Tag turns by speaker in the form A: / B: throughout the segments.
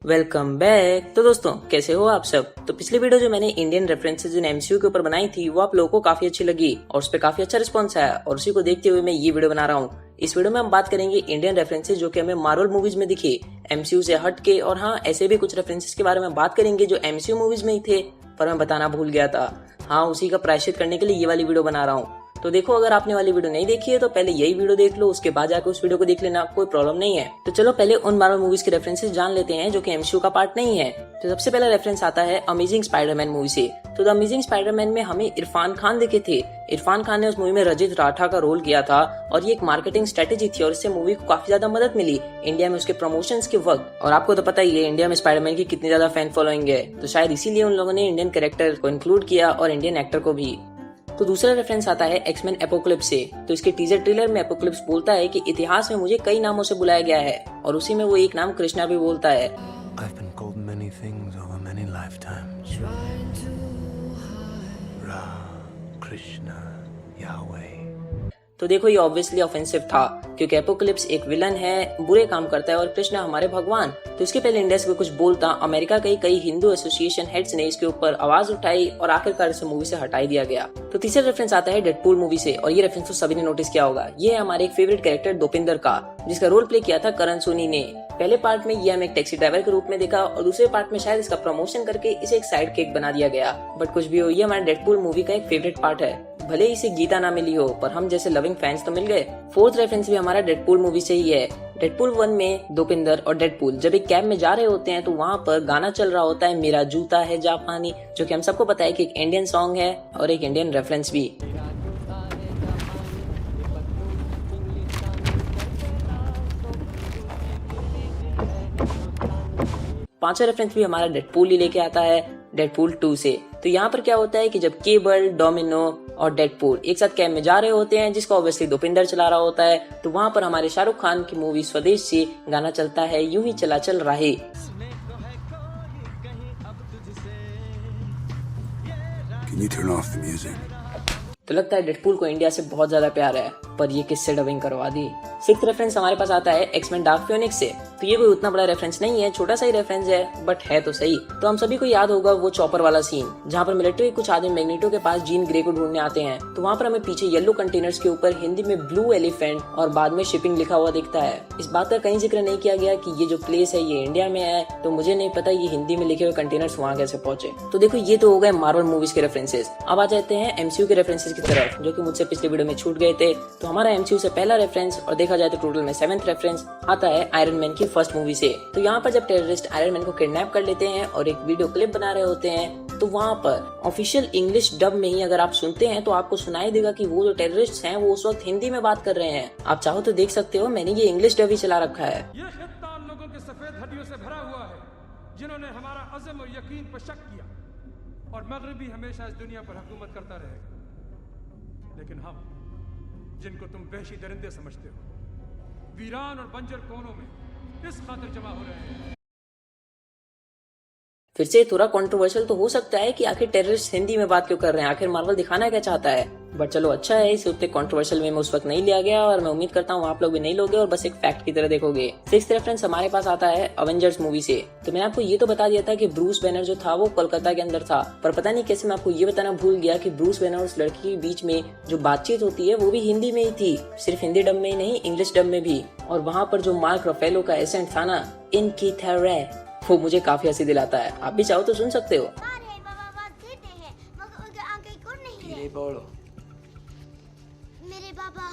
A: Welcome back. तो दोस्तों कैसे हो आप सब। तो पिछली वीडियो जो मैंने इंडियन रेफरेंसेज इन एमसीयू के ऊपर बनाई थी वो आप लोगों को काफी अच्छी लगी और उस पर काफी अच्छा रिस्पॉन्स आया और उसी को देखते हुए मैं ये वीडियो बना रहा हूँ। इस वीडियो में हम बात करेंगे इंडियन रेफरेंसेज जो कि हमें मार्वल मूवीज में दिखे एमसीयू से हट के, और हाँ ऐसे भी कुछ रेफरेंसेज के बारे में बात करेंगे जो एमसीयू मूवीज में ही थे पर मैं बताना भूल गया था। हाँ, उसी का प्रायश्चित करने के लिए ये वाली वीडियो बना रहा हूँ। तो देखो, अगर आपने वाली वीडियो नहीं देखी है तो पहले यही वीडियो देख लो, उसके बाद जाकर उस वीडियो को देख लेना, कोई प्रॉब्लम नहीं है। तो चलो पहले उन मार्वल मूवीज के रेफरेंसेस जान लेते हैं जो कि एमसीयू का पार्ट नहीं है। तो सबसे पहला रेफरेंस आता है अमेजिंग स्पाइडरमैन मूवी से। तो द अमेजिंग स्पाइडरमैन में हमें इरफान खान दिखे थे। इरफान खान ने उस मूवी में रजित राठा का रोल किया था और ये एक मार्केटिंग स्ट्रेटेजी थी और इससे मूवी को काफी ज्यादा मदद मिली इंडिया में उसके प्रमोशंस के वक्त। और आपको तो पता ही है इंडिया में स्पाइडरमैन की कितनी ज्यादा फैन फॉलोइंग है, तो शायद इसीलिए उन लोगों ने इंडियन कैरेक्टर को इंक्लूड किया और इंडियन एक्टर को भी। तो दूसरा रेफरेंस आता है एक्समैन एपोक्लिप्स से। तो इसके टीजर ट्रेलर में एपोक्लिप्स बोलता है कि इतिहास में मुझे कई नामों से बुलाया गया है और उसी में वो एक नाम कृष्णा भी बोलता है।
B: I've been called many things over many lifetimes. Ra, Krishna, Yahweh.
A: तो देखो, ये ऑब्वियसली ऑफेंसिव था क्योंकि एपोक्लिप्स एक विलन है, बुरे काम करता है, और कृष्णा हमारे भगवान। तो इसके पहले इंडिया से कुछ बोलता, अमेरिका के कई हिंदू एसोसिएशन हेड्स ने इसके ऊपर आवाज उठाई और आखिरकार इसे मूवी से हटाई दिया गया। तो तीसरा रेफरेंस आता है डेडपूल मूवी से और ये रेफरेंस तो सभी ने नोटिस किया होगा। ये है हमारे एक फेवरेट कैरेक्टर दोपिंदर का, जिसका रोल प्ले किया था करण सोनी ने। पहले पार्ट में ये हमें एक टैक्सी ड्राइवर के रूप में देखा और दूसरे पार्ट में शायद इसका प्रमोशन करके इसे एक साइड किक बना दिया गया। बट कुछ भी हो, ये हमारे डेडपूल मूवी का एक फेवरेट पार्ट है, भले ही इसे गीता ना मिली हो पर हम जैसे लविंग फैंस तो मिल गए। फोर्थ रेफरेंस भी हमारा डेडपूल मूवी से ही है। डेडपूल 1 में दोपिंदर और डेडपूल जब एक कैब में जा रहे होते हैं तो वहाँ पर गाना चल रहा होता है मेरा जूता है जापानी, जो कि हम सबको पता है कि एक इंडियन सॉन्ग है और एक इंडियन रेफरेंस भी। पांचवा रेफरेंस भी हमारा डेडपूल ही लेके आता है डेडपूल 2 से। तो यहाँ पर क्या होता है कि जब केबल, डोमिनो और डेडपूल एक साथ कैब में जा रहे होते हैं जिसको ऑब्वियसली दोपिंदर चला रहा होता है, तो वहाँ पर हमारे शाहरुख खान की मूवी स्वदेश से गाना चलता है यूं ही चला चल राहे।
B: Can you turn off the music?
A: तो लगता है डेडपूल को इंडिया से बहुत ज्यादा प्यार है, पर ये किससे डबिंग करवा दी। सिक्स्थ रेफरेंस हमारे पास आता है एक्समैन डार्क फिनिक्स से। तो ये कोई उतना बड़ा रेफरेंस नहीं है, छोटा सा ही रेफरेंस है बट है तो सही। तो हम सभी को याद होगा वो चॉपर वाला सीन जहाँ पर मिलिट्री के कुछ आदमी मैग्नेटो के पास जीन ग्रे को ढूंढने आते हैं। तो वहाँ पर हमें पीछे येलो कंटेनर्स के ऊपर हिंदी में ब्लू एलिफेंट और बाद में शिपिंग लिखा हुआ दिखता है। इस बात का कहीं जिक्र नहीं किया गया कि ये जो प्लेस है ये इंडिया में है, तो मुझे नहीं पता ये हिंदी में लिखे हुए कंटेनर्स वहाँ कैसे पहुंचे। तो देखो, ये तो हो गए मार्वल मूवीज के रेफरेंसेस। अब आ जाते हैं एमसीयू के रेफरेंसेस की तरफ जो कि मुझसे पिछले वीडियो में छूट गए थे। तो हमारा एमसीयू से पहला रेफरेंस, और देखा जाए तो टोटल में 7th रेफरेंस, आता है आयरन मैन की फर्स्ट मूवी से। तो यहाँ पर जब टेररिस्ट आयरन मैन को किडनैप कर लेते हैं और एक वीडियो क्लिप बना रहे होते हैं, तो वहाँ पर ऑफिशियल इंग्लिश डब में ही अगर आप सुनते हैं तो आपको सुनाई देगा कि वो जो टेररिस्ट हैं वो उस वक्त हिंदी में बात कर रहे हैं। आप चाहो तो देख सकते हो, मैंने ये इंग्लिश डब ही चला रखा है।
C: ये खित्ता उन लोगों के सफेद हड्डियों से भरा हुआ है जिन्होंने हमारा अज़म और यकीन पर शक किया, और मगरिबी हमेशा इस दुनिया पर हुकूमत करता रहेगा। लेकिन हम जिनको तुम वहशी दरिंदे समझते हो, वीरान और बंजर कोनों में इस खातिर जमा हो रहे हैं।
A: फिर से थोड़ा कंट्रोवर्शियल तो हो सकता है कि आखिर टेररिस्ट हिंदी में बात क्यों कर रहे हैं, आखिर मार्वल दिखाना क्या चाहता है। बट चलो अच्छा है, इसे उतने कंट्रोवर्शियल में उस वक्त नहीं लिया गया और मैं उम्मीद करता हूँ आप लोग भी नहीं लोगे और बस एक फैक्ट की तरह देखोगे। सिक्स्थ रेफरेंस हमारे पास आता है अवेंजर्स मूवी से। तो मैंने आपको ये तो बता दिया था कि ब्रूस बैनर जो था वो कोलकाता के अंदर था, पर पता नहीं कैसे मैं आपको ये बताना भूल गया कि ब्रूस बैनर और उस लड़की के बीच में जो बातचीत होती है वो भी हिंदी में ही थी, सिर्फ हिंदी डब में ही नहीं, इंग्लिश डब में भी। और वहाँ पर जो मार्क रफेलो का एसेंट था ना, इनकी तरह, वो मुझे काफी हंसी दिलाता है। आप भी चाहो तो सुन सकते हो। बोलो
D: मेरे बाबा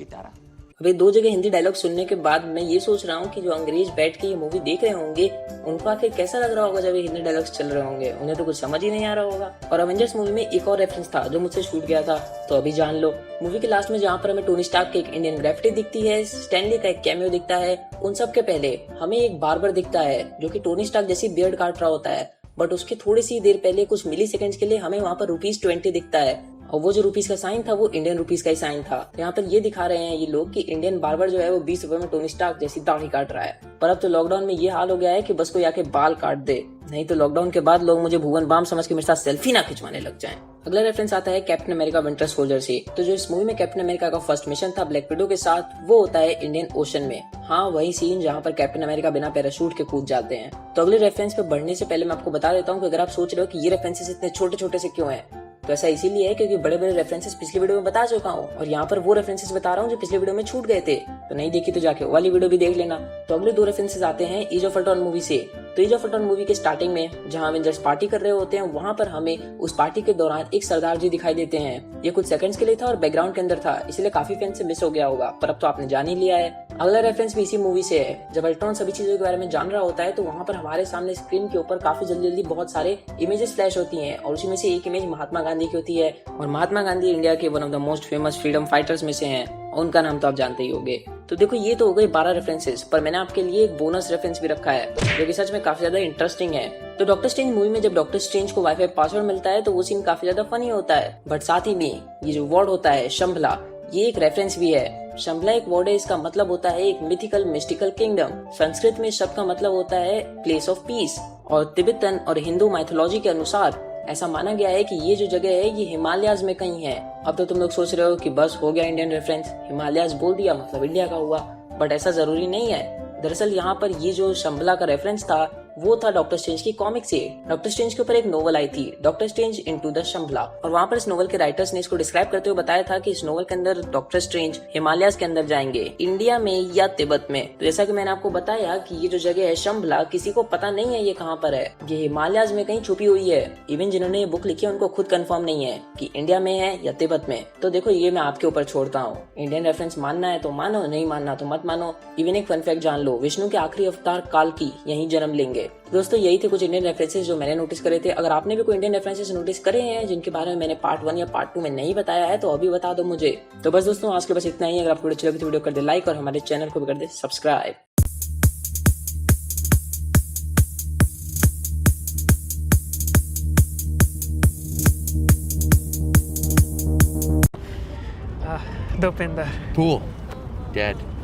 A: तारा। अबे 2 जगह हिंदी डायलॉग सुनने के बाद मैं ये सोच रहा हूँ कि जो अंग्रेज बैठ के ये मूवी देख रहे होंगे उनको आखिर कैसा लग रहा होगा जब ये हिंदी डायलॉग्स चल रहे होंगे, उन्हें तो कुछ समझ ही नहीं आ रहा होगा। और अवेंजर्स मूवी में एक और रेफरेंस था जो मुझसे छूट गया था, तो अभी जान लो। मूवी के लास्ट में जहाँ पर हमें टोनी स्टार्क की एक इंडियन ग्रेफिटी दिखती है, स्टैनली का एक कैमियो दिखता है, उन सब के पहले हमें एक बार्बर दिखता है जो कि टोनी स्टार्क जैसी बियर्ड काट रहा होता है। बट उसके थोड़ी सी देर पहले कुछ मिली सेकेंड्स के लिए हमें वहाँ पर ₹20 दिखता है और वो जो रुपीस का साइन था वो इंडियन रुपीस का ही साइन था। तो यहाँ पर ये दिखा रहे हैं ये लोग कि इंडियन बार्बर जो है वो 20 रुपए में टोनी स्टार्क जैसी दाढ़ी काट रहा है। पर अब तो लॉकडाउन में ये हाल हो गया है कि बस कोई आके बाल काट दे, नहीं तो लॉकडाउन के बाद लोग मुझे भुवन बाम समझ के मेरे साथ सेल्फी ना खिंचवाने लग जाएं। अगला रेफरेंस आता है कैप्टन अमेरिका विंटर सोल्जर से। तो जो इस मूवी में कैप्टन अमेरिका का फर्स्ट मिशन था ब्लैक विडो के साथ, वो होता है इंडियन ओशन में। हाँ, वही सीन जहाँ पर कैप्टन अमेरिका बिना पैराशूट के कूद जाते हैं। तो अगले रेफरेंस पे बढ़ने से पहले मैं आपको बता देता हूँ कि अगर आप सोच रहे हो कि ये रेफरेंसेस इतने छोटे छोटे से क्यों हैं, तो ऐसा इसीलिए है क्योंकि बड़े बड़े रेफरेंसेस पिछली वीडियो में बता चुका हूँ और यहाँ पर वो रेफरेंसेस बता रहा हूँ जो पिछली वीडियो में छूट गए थे। तो नहीं देखी तो जाके वाली वीडियो भी देख लेना। तो अगले दो रेफरेंसेस आते हैं एज ऑफ अल्ट्रॉन मूवी से। तो एज ऑफ अल्ट्रॉन मूवी के स्टार्टिंग में जहाँ एवेंजर्स पार्टी कर रहे होते हैं, वहाँ पर हमें उस पार्टी के दौरान एक सरदार जी दिखाई देते हैं। ये कुछ सेकंड्स के लिए था और बैकग्राउंड के अंदर था, इसलिए काफी फैंस से मिस हो गया होगा, पर अब तो आपने जान ही लिया है। अगला रेफरेंस भी इसी मूवी से है। जब अल्ट्रॉन सभी चीजों के बारे में जान रहा होता है तो वहाँ पर हमारे सामने स्क्रीन के ऊपर काफी जल्दी जल्दी बहुत सारे इमेजेस फ्लैश होती हैं और उसी में से एक इमेज महात्मा गांधी की होती है। और महात्मा गांधी इंडिया के one of the most famous freedom fighters में से हैं। उनका नाम तो आप जानते ही होंगे। तो देखो, ये तो हो गई 12 रेफरेंसेस, पर मैंने आपके लिए एक बोनस रेफरेंस भी रखा है जो कि सच में काफी ज्यादा इंटरेस्टिंग है। तो डॉक्टर स्ट्रेंज मूवी में जब डॉक्टर स्ट्रेंज को वाईफाई पासवर्ड मिलता है तो वो सीन काफी ज्यादा फनी होता है, बट साथ ही में ये जो वर्ड होता है शंभला, ये एक रेफरेंस भी है। शंभला एक वर्ड है, इसका मतलब होता है एक मिथिकल मिस्टिकल किंगडम। संस्कृत में इस शब्द का मतलब होता है प्लेस ऑफ पीस और तिब्बतन और हिंदू माइथोलॉजी के अनुसार ऐसा माना गया है कि ये जो जगह है ये हिमालयाज में कहीं है। अब तो तुम लोग सोच रहे हो कि बस हो गया इंडियन रेफरेंस, हिमालयाज बोल दिया मतलब इंडिया का हुआ, बट ऐसा जरूरी नहीं है। दरअसल यहाँ पर ये जो शंभला का रेफरेंस था वो था डॉक्टर स्ट्रेंज की कॉमिक से। डॉक्टर स्ट्रेंज के ऊपर एक नोवेल आई थी, डॉक्टर स्ट्रेंज इनटू द शंभला, और वहाँ पर इस नोवेल के राइटर्स ने इसको डिस्क्राइब करते हुए बताया था कि इस नोवेल के अंदर डॉक्टर स्ट्रेंज हिमालयाज के अंदर जाएंगे, इंडिया में या तिब्बत में। तो जैसा कि मैंने आपको बताया कि ये जो जगह है शंभला, किसी को पता नहीं है ये कहाँ पर है, ये हिमालयाज में कहीं छुपी हुई है। इवन जिन्होंने ये बुक लिखी है उनको खुद कंफर्म नहीं है कि इंडिया में है या तिब्बत में। तो देखो, ये मैं आपके ऊपर छोड़ता हूँ, इंडियन रेफरेंस मानना है तो मानो, नहीं मानना तो मत मानो। इवन एक फन फैक्ट जान लो, विष्णु के आखिरी अवतार काल्की यहीं जन्म लेंगे। दोस्तों, यही थे कुछ इंडियन रेफरेंसेस जो मैंने नोटिस करे थे। अगर आपने भी कोई इंडियन रेफरेंसेस नोटिस करे हैं जिनके बारे में मैंने पार्ट 1 या पार्ट 2 में नहीं बताया है तो अभी बता दो मुझे। तो बस दोस्तों, आज के बस इतना ही। अगर आपको वीडियो अच्छी लगी तो वीडियो कर दे लाइक और हमारे चैनल को भी कर दे सब्सक्राइब।
D: Dopinder.
B: Cool. Dead.